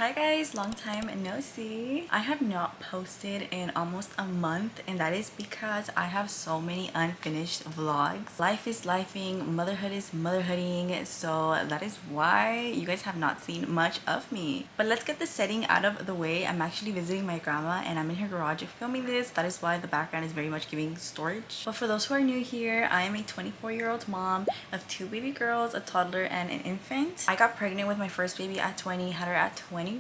Hi guys, long time no see. I have not posted in almost a month, and that is because I have so many unfinished vlogs. Life is lifing, motherhood is motherhooding, so that is why you guys have not seen much of me. But let's get the setting out of the way. I'm actually visiting my grandma and I'm in her garage filming this. That is why the background is very much giving storage. But for those who are new here, I am a 24-year-old mom of two baby girls, a toddler and an infant. I got pregnant with my first baby at 20, had her at 21,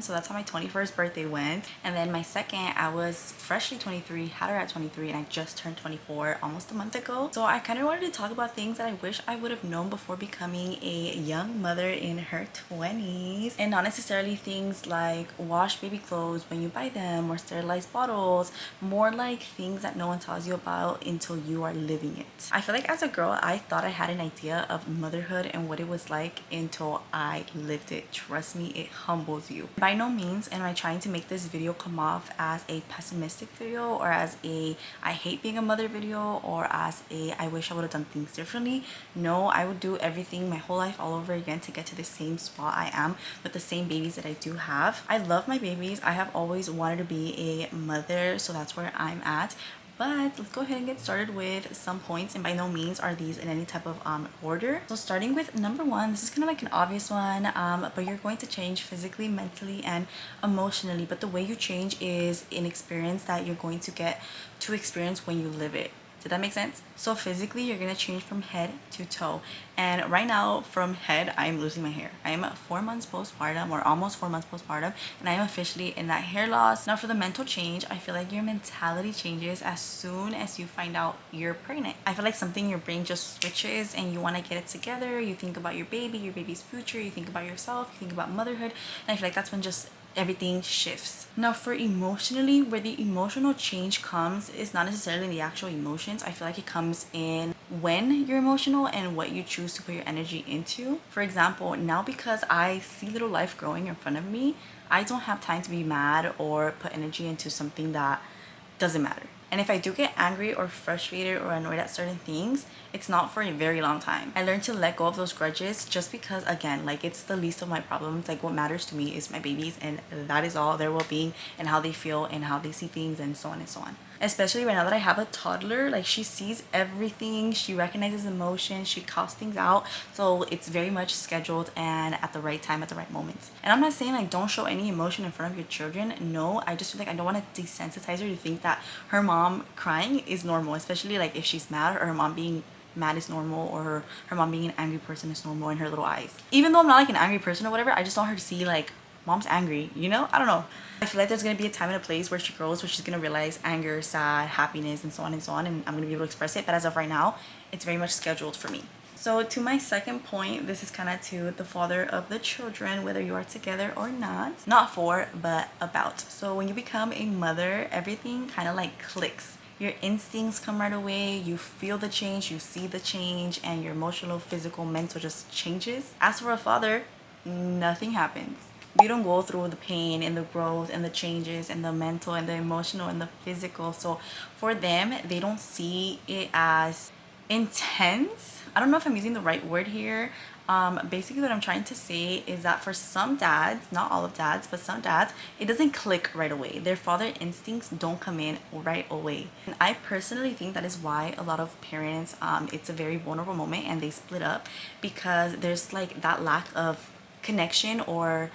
so that's how my 21st birthday went. And then my second, I was freshly 23, had her at 23, and I just turned 24 almost a month ago. So I kind of wanted to talk about things that I wish I would have known before becoming a young mother in her 20s, and not necessarily things like wash baby clothes when you buy them or sterilize bottles, more like things that no one tells you about until you are living it. I feel like as a girl, I thought I had an idea of motherhood and what it was like until I lived it. Trust me, it humbles you. By no means am I trying to make this video come off as a pessimistic video or as a I hate being a mother video or as a I wish I would have done things differently. No, I would do everything my whole life all over again to get to the same spot I am with the same babies that I do have. I love my babies. I have always wanted to be a mother, so that's where I'm at. But let's go ahead and get started with some points, and by no means are these in any type of order. So starting with number one, this is kind of like an obvious one, but you're going to change physically, mentally, and emotionally. But the way you change is an experience that you're going to get to experience when you live it. Did that make sense? So physically, you're gonna change from head to toe. And right now, from head, I'm losing my hair. I am 4 months postpartum, or almost 4 months postpartum, and I am officially in that hair loss. Now for the mental change, I feel like your mentality changes as soon as you find out you're pregnant. I feel like something in your brain just switches and you wanna get it together. You think about your baby's future, you think about yourself, you think about motherhood, and I feel like that's when just everything shifts. Now for emotionally, where the emotional change comes is not necessarily the actual emotions. I feel like it comes in when you're emotional and what you choose to put your energy into. For example, now because I see little life growing in front of me, I don't have time to be mad or put energy into something that doesn't matter. And if I do get angry or frustrated or annoyed at certain things, it's not for a very long time. I learned to let go of those grudges just because, again, like it's the least of my problems. Like what matters to me is my babies, and that is all, their well-being and how they feel and how they see things and so on and so on. Especially right now that I have a toddler, like she sees everything, she recognizes emotion, she calls things out. So it's very much scheduled and at the right time, at the right moments. And I'm not saying like don't show any emotion in front of your children. No, I just feel like I don't want to desensitize her to think that her mom crying is normal, especially like if she's mad, or her mom being mad is normal, or her mom being an angry person is normal in her little eyes. Even though I'm not like an angry person or whatever, I just want her to see like mom's angry, you know? I don't know. I feel like there's gonna be a time and a place where she grows, where she's gonna realize anger, sad, happiness, and so on and so on, and I'm gonna be able to express it. But as of right now, it's very much scheduled for me. So to my second point, this is kind of to the father of the children, whether you are together or not. Not for, but about. So when you become a mother, everything kind of like clicks. Your instincts come right away, you feel the change, you see the change, and your emotional, physical, mental just changes. As for a father, nothing happens. We don't go through the pain and the growth and the changes and the mental and the emotional and the physical. So for them, they don't see it as intense. I don't know if I'm using the right word here. Basically what I'm trying to say is that for some dads, not all of dads, but some dads, it doesn't click right away. Their father instincts don't come in right away. And I personally think that is why a lot of parents, it's a very vulnerable moment and they split up, because there's like that lack of connection, or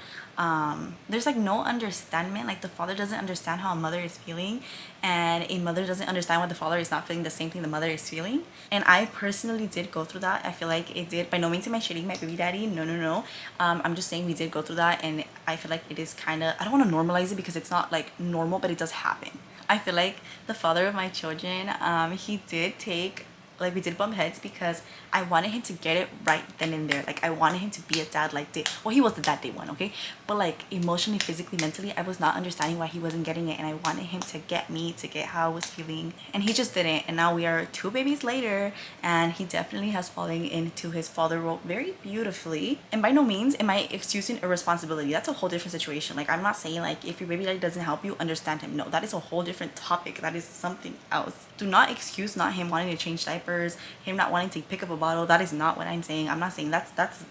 there's like no understanding. Like the father doesn't understand how a mother is feeling, and a mother doesn't understand why the father is not feeling the same thing the mother is feeling. And I personally did go through that. I feel like it did, by no means am I shitting my baby daddy, no. I'm just saying we did go through that, and I feel like it is kind of, I don't want to normalize it because it's not like normal, but it does happen. I feel like the father of my children, he did take, like we did bump heads because I wanted him to get it right then and there. Like I wanted him to be a dad like day, well, he was the dad day one, okay? But like emotionally, physically, mentally, I was not understanding why he wasn't getting it, and I wanted him to get me, to get how I was feeling, and he just didn't. And now we are 2 babies later, and he definitely has fallen into his father role very beautifully. And by no means am I excusing irresponsibility. That's a whole different situation. Like I'm not saying like if your baby daddy doesn't help you, understand him. No, that is a whole different topic. That is something else. Do not excuse not him wanting to change diapers, him not wanting to pick up a bottle. That is not what I'm saying. I'm not saying that's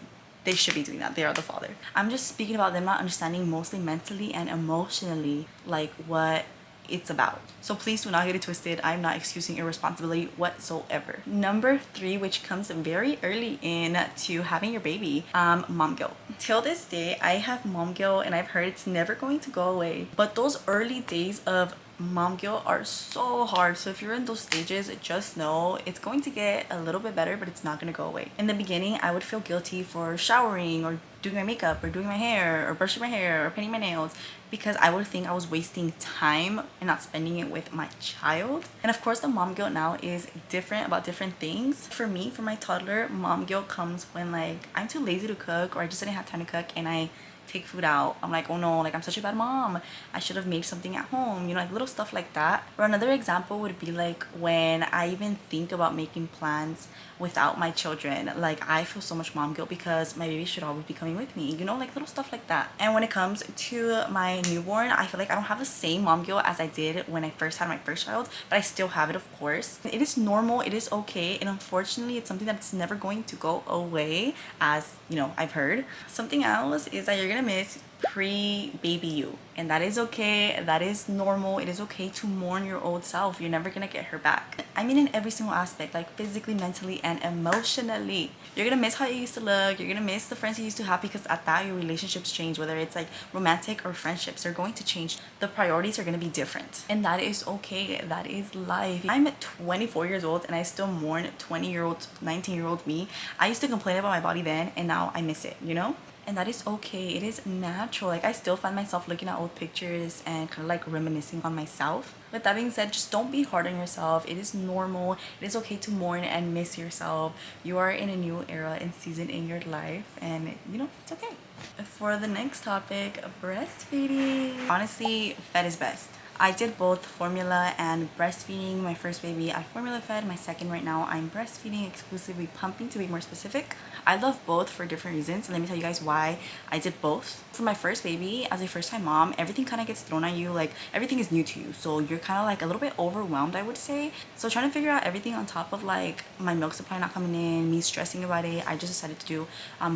they should be doing that. They are the father. I'm just speaking about them not understanding mostly mentally and emotionally like what it's about. So please do not get it twisted. I'm not excusing irresponsibility whatsoever. Number 3, which comes very early in to having your baby, mom guilt. Till this day, I have mom guilt and I've heard it's never going to go away. But those early days of mom guilt are so hard. So if you're in those stages, just know it's going to get a little bit better, but it's not going to go away. In the beginning, I would feel guilty for showering or doing my makeup or doing my hair or brushing my hair or painting my nails because I would think I was wasting time and not spending it with my child. And of course, the mom guilt now is different about different things. For me, for my toddler, mom guilt comes when like I'm too lazy to cook or I just didn't have time to cook and I take food out. I'm like, oh no, like I'm such a bad mom. I should have made something at home, you know, like little stuff like that. Or another example would be like when I even think about making plans without my children. Like I feel so much mom guilt because my baby should always be coming with me, you know, like little stuff like that. And when it comes to my newborn, I feel like I don't have the same mom guilt as I did when I first had my first child, but I still have it, of course. It is normal, it is okay, and unfortunately it's something that's never going to go away, as you know, I've heard. Something else is that you're gonna miss pre-baby you, and that is okay. That is normal. It is okay to mourn your old self. You're never gonna get her back. I mean, in every single aspect, like physically, mentally, and emotionally. You're gonna miss how you used to look. You're gonna miss the friends you used to have, because at that your relationships change. Whether it's like romantic or friendships, they're going to change. The priorities are gonna be different, and that is okay. That is life. I'm 24 years old and I still mourn 20-year-old, 19-year-old me. I used to complain about my body then, and now I miss it, you know? And that is okay. It is natural. Like I still find myself looking at old pictures and kind of like reminiscing on myself. With that being said, just don't be hard on yourself. It is normal. It is okay to mourn and miss yourself. You are in a new era and season in your life, and you know, it's okay. For the next topic, breastfeeding. Honestly, fed is best. I did both formula and breastfeeding. My first baby I formula fed. My second right now I'm breastfeeding, exclusively pumping to be more specific. I love both for different reasons. Let me tell you guys why I did both. For my first baby, as a first time mom, everything kind of gets thrown at you. Like everything is new to you. So you're kind of like a little bit overwhelmed, I would say. So trying to figure out everything on top of like my milk supply not coming in, me stressing about it, I just decided to do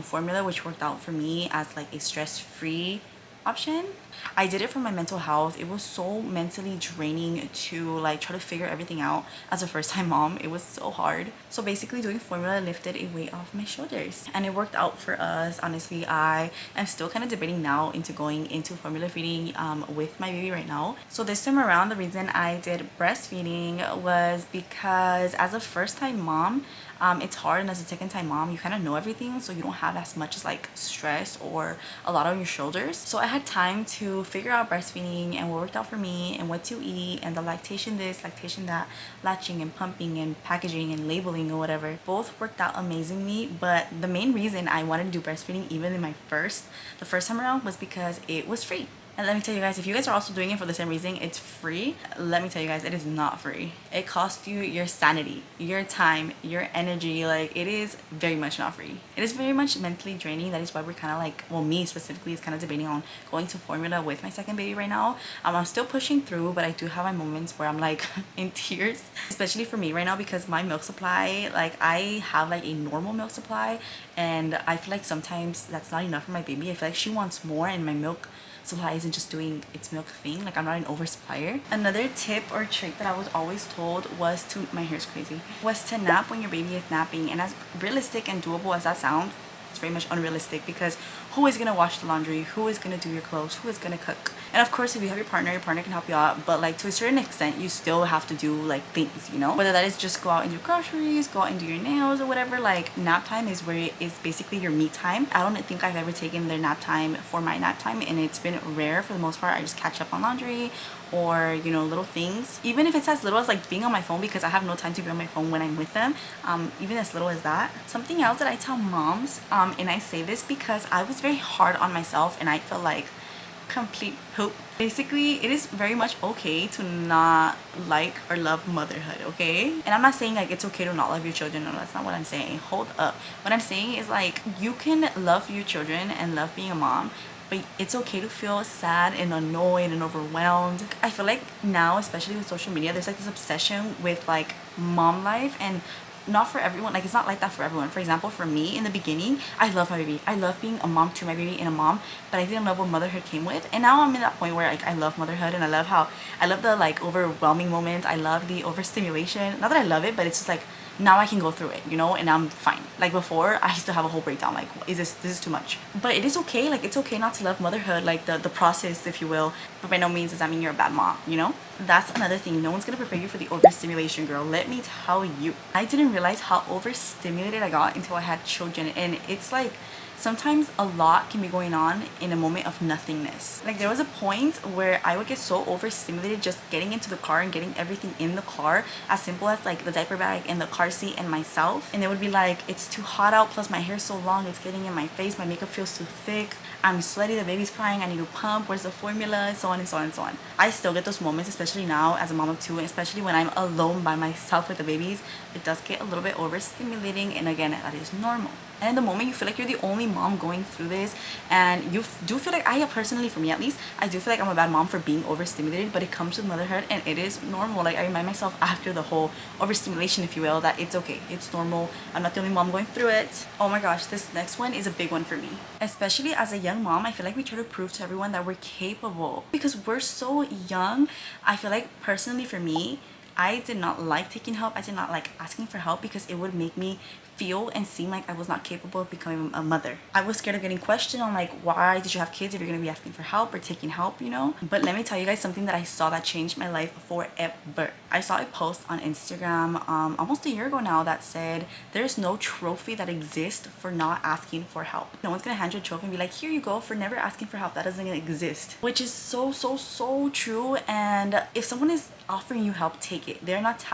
formula, which worked out for me as like a stress-free option. I did it for my mental health. It was so mentally draining to like try to figure everything out as a first time mom. It was so hard. So basically doing formula lifted a weight off my shoulders, and it worked out for us. Honestly, I am still kind of debating now into going into formula feeding with my baby right now. So this time around, the reason I did breastfeeding was because as a first time mom, it's hard, and as a second time mom, you kind of know everything, so you don't have as much as like stress or a lot on your shoulders. So I had time to figure out breastfeeding and what worked out for me and what to eat, and the lactation this, lactation that, latching and pumping and packaging and labeling or whatever. Both worked out amazingly, but the main reason I wanted to do breastfeeding even in the first time around was because it was free. And let me tell you guys, if you guys are also doing it for the same reason, it's free. Let me tell you guys, it is not free. It costs you your sanity, your time, your energy. Like, it is very much not free. It is very much mentally draining. That is why we're kind of like, well, me specifically is kind of debating on going to formula with my second baby right now. I'm still pushing through, but I do have my moments where I'm like in tears, especially for me right now, because my milk supply, like I have like a normal milk supply, and I feel like sometimes that's not enough for my baby. I feel like she wants more, and my milk supply isn't just doing its milk thing. Like, I'm not an oversupplier. Another tip or trick that I was always told was to, my hair's crazy, was to nap when your baby is napping. And as realistic and doable as that sounds, it's very much unrealistic, because who is gonna wash the laundry? Who is gonna do your clothes? Who is gonna cook? And of course, if you have your partner can help you out, but like to a certain extent, you still have to do like things, you know? Whether that is just go out and do groceries, go out and do your nails or whatever. Like, nap time is where it is basically your me time. I don't think I've ever taken their nap time for my nap time, and it's been rare for the most part. I just catch up on laundry or, you know, little things. Even if it's as little as like being on my phone, because I have no time to be on my phone when I'm with them. Even as little as that. Something else that I tell moms, and I say this because I was very hard on myself and I feel like complete poop. Basically, it is very much okay to not like or love motherhood, okay? And I'm not saying like it's okay to not love your children. No, that's not what I'm saying. Hold up. What I'm saying is like, you can love your children and love being a mom, but it's okay to feel sad and annoyed and overwhelmed. I feel like now, especially with social media, there's like this obsession with like mom life and not for everyone. Like, it's not like that for everyone. For example, for me in the beginning, I love my baby. I love being a mom to my baby and a mom, but I didn't love what motherhood came with. And now I'm in that point where like I love motherhood, and I love the like overwhelming moments. I love the overstimulation. Not that I love it, but it's just like now I can go through it, you know, and I'm fine. Like before, I used to have a whole breakdown. Like, is this is too much? But it is okay. Like, it's okay not to love motherhood, like the process, if you will. But by no means does that mean you're a bad mom, you know? That's another thing. No one's gonna prepare you for the overstimulation, girl. Let me tell you. I didn't realize how overstimulated I got until I had children, and it's like sometimes a lot can be going on in a moment of nothingness. Like, there was a point where I would get so overstimulated just getting into the car and getting everything in the car, as simple as like the diaper bag and the car seat and myself. And it would be like, it's too hot out, plus my hair's so long, it's getting in my face, my makeup feels too thick, I'm sweaty, the baby's crying, I need to pump, where's the formula, so on and so on and so on. I still get those moments, especially now as a mom of two, and especially when I'm alone by myself with the babies. It does get a little bit overstimulating, and again, that is normal. And in the moment you feel like you're the only mom going through this, and you do feel like, I personally, for me at least, I do feel like I'm a bad mom for being overstimulated, but it comes with motherhood and it is normal. Like, I remind myself after the whole overstimulation, if you will, that it's okay, it's normal, I'm not the only mom going through it. Oh my gosh, this next one is a big one for me. Especially as a young mom, I feel like we try to prove to everyone that we're capable because we're so young. I feel like personally for me, I did not like taking help. I did not like asking for help because it would make me feel and seem like I was not capable of becoming a mother. I was scared of getting questioned on like, why did you have kids if you're gonna be asking for help or taking help, you know? But let me tell you guys something that I saw that changed my life forever. I saw a post on Instagram almost a year ago now that said, there's no trophy that exists for not asking for help. No one's gonna hand you a trophy and be like, here you go for never asking for help. That doesn't exist. Which is so, so, so true. And if someone is offering you help, take it. They're not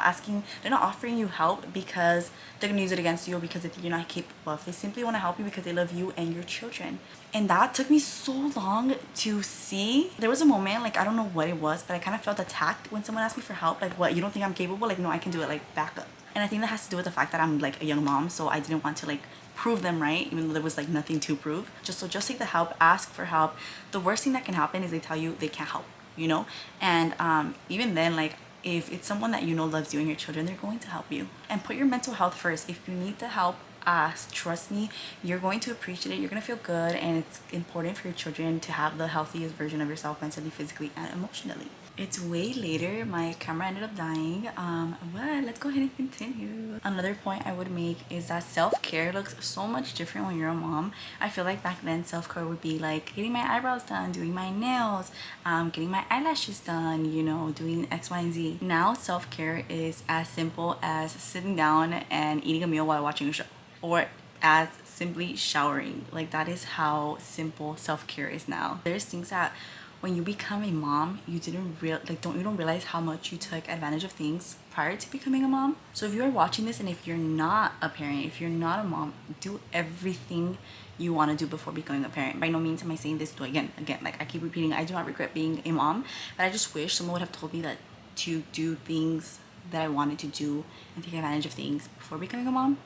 offering you help because they're gonna use it against you or because they think you're not capable of. They simply want to help you because they love you and your children. And that took me so long to see. There was a moment, like, I don't know what it was, but I kind of felt attacked when someone asked me for help. Like, what, you don't think I'm capable? Like, no, I can do it. Like, back up. And I think that has to do with the fact that I'm like a young mom, so I didn't want to like prove them right, even though there was like nothing to prove. Just take the help, ask for help. The worst thing that can happen is they tell you they can't help, you know? And even then, like, if it's someone that you know loves you and your children, they're going to help you. And put your mental health first. If you need the help, ask. Trust me, you're going to appreciate it. You're going to feel good, and it's important for your children to have the healthiest version of yourself mentally, physically, and emotionally. It's way later. My camera ended up dying. But let's go ahead and continue. Another point I would make is that self-care looks so much different when you're a mom. I feel like back then self-care would be like getting my eyebrows done, doing my nails, getting my eyelashes done, you know, doing X, Y, and Z. Now self-care is as simple as sitting down and eating a meal while watching a show, or as simply showering. Like, that is how simple self-care is now. There's things that when you become a mom, you don't realize how much you took advantage of things prior to becoming a mom. So if you're watching this and if you're not a parent, if you're not a mom, do everything you want to do before becoming a parent. By no means am I saying this again, like I keep repeating, I do not regret being a mom, but I just wish someone would have told me that to do things that I wanted to do and take advantage of things before becoming a mom.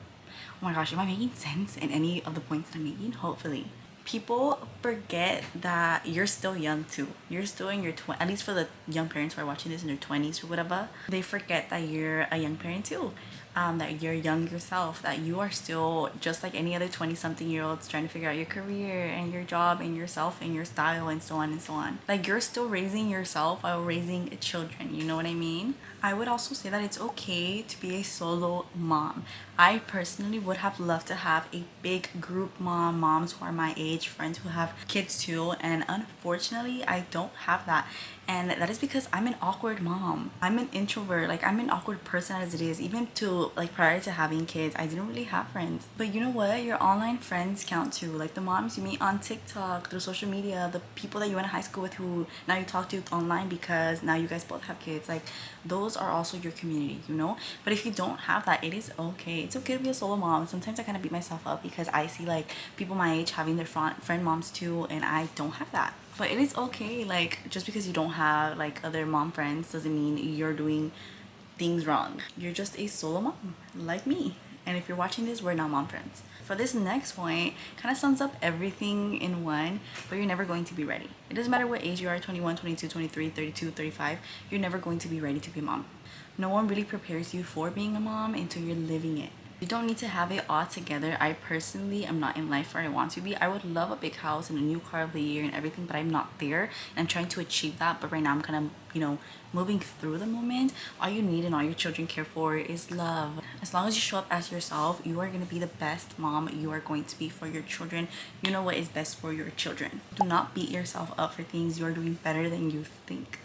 Oh my gosh, am I making sense in any of the points that I'm making? Hopefully. People forget that you're still young too. You're still in your at least for the young parents who are watching this in their 20s or whatever, they forget that you're a young parent too. That you're young yourself, that you are still just like any other 20-something-year-olds trying to figure out your career and your job and yourself and your style and so on and so on. Like, you're still raising yourself while raising children, you know what I mean? I would also say that it's okay to be a solo mom. I personally would have loved to have a big group moms who are my age, friends who have kids too, and unfortunately I don't have that. And that is because I'm an awkward mom. I'm an introvert. Like, I'm an awkward person as it is. Even to like prior to having kids, I didn't really have friends. But you know what? Your online friends count too. Like the moms you meet on TikTok, through social media, the people that you went to high school with who now you talk to online because now you guys both have kids. Like, those are also your community, you know? But if you don't have that, it is okay. It's okay to be a solo mom. Sometimes I kind of beat myself up because I see like people my age having their friend moms too, and I don't have that. But it is okay. Like, just because you don't have like other mom friends doesn't mean you're doing things wrong. You're just a solo mom like me. And if you're watching this, we're not mom friends. For this next point, kind of sums up everything in one, but you're never going to be ready. It doesn't matter what age you are, 21, 22, 23, 32, 35, you're never going to be ready to be a mom. No one really prepares you for being a mom until you're living it. You don't need to have it all together. I personally am not in life where I want to be. I would love a big house and a new car of the year and everything, but I'm not there. And I'm trying to achieve that. But right now I'm kind of, moving through the moment. All you need and all your children care for is love. As long as you show up as yourself, you are going to be the best mom you are going to be for your children. You know what is best for your children. Do not beat yourself up for things. You are doing better than you think.